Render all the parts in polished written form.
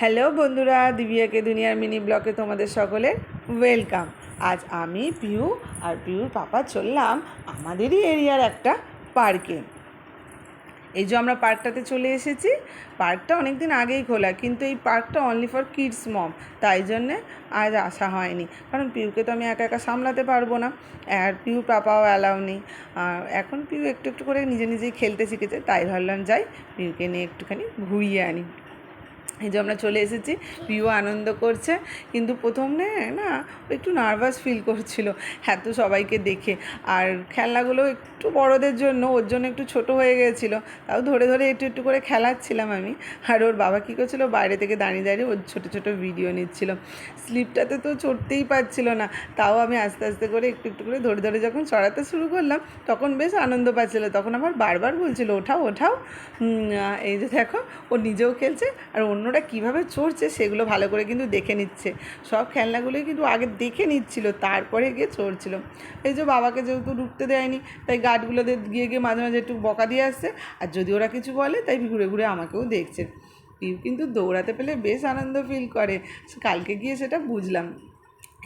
Hello বন্ধুরা, দিবিয়াকে দুনিয়ার mini ব্লগে তোমাদের সকলের ওয়েলকাম। আজ আমি পিউ আর পিউর পাপা চললাম আমাদেরই এরিয়ার একটা পার্কে। এই যে আমরা পার্কটাতে চলে এসেছি। পার্কটা অনেক দিন আগেই খোলা, কিন্তু এই পার্কটা অনলি ফর কিডস মম, তাই জন্যে আজ আসা হয়নি। কারণ পিউকে তো আমি একা একা সামলাতে পারবো না, আর পিউর পাপাও অ্যালাউ নেই। আর এখন পিউ একটু একটু করে নিজে নিজেই খেলতে শিখেছে, তাই ভাবলাম যাই পিউকে নিয়ে একটুখানি ঘুরিয়ে আনি। এই যে আমরা চলে এসেছি, পিউ আনন্দ করছে, কিন্তু প্রথমে না একটু নার্ভাস ফিল করছিল এত সবাইকে দেখে। আর খেলনাগুলো একটু বড়দের জন্য, ওর জন্য একটু ছোট হয়ে গেছিলো, তাও ধরে ধরে একটু একটু করে খেলাচ্ছিলাম আমি। আর ওর বাবা কী করছিলো, বাইরে থেকে দাঁড়িয়ে দাঁড়িয়ে ওর ছোটো ছোটো ভিডিও নিচ্ছিল। স্লিপটাতে তো চড়তেই পারছিল না, তাও আমি আস্তে আস্তে করে একটু একটু করে ধরে ধরে যখন চড়াতে শুরু করলাম, তখন বেশ আনন্দ পাচ্ছিলো। তখন আবার বারবার বলছিল ওঠাও ওঠাও। এই যে দেখো, ও নিজেও খেলছে আর অন্যরা কীভাবে চড়ছে সেগুলো ভালো করে কিন্তু দেখে নিচ্ছে। সব খেলনাগুলোই কিন্তু আগে দেখে নিচ্ছিল, তারপরে গিয়ে চড়ছিল। এই যে বাবাকে যেহেতু ঢুকতে দেয়নি, তাই গার্ডগুলোদের গিয়ে গিয়ে মাঝে মাঝে একটু বকা দিয়ে আসছে, আর যদি ওরা কিছু বলে তাই ঘুরে ঘুরে আমাকেও দেখছে। পিউ কিন্তু দৌড়াতে পেলে বেশ আনন্দ ফিল করে, কালকে গিয়ে সেটা বুঝলাম।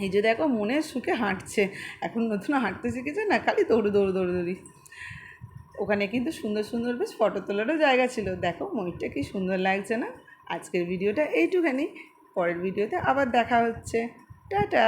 এই যে দেখো, মনের সুখে হাঁটছে, এখন নতুন হাঁটতে শিখেছে না, খালি দৌড়ি। ওখানে কিন্তু সুন্দর সুন্দর বেশ ফটো তোলারও জায়গা ছিল। দেখো ময়ূরটা কি সুন্দর লাগছে না। আজকের ভিডিওটা এইটুখানি, পরের ভিডিওতে আবার দেখা হচ্ছে। টাটা।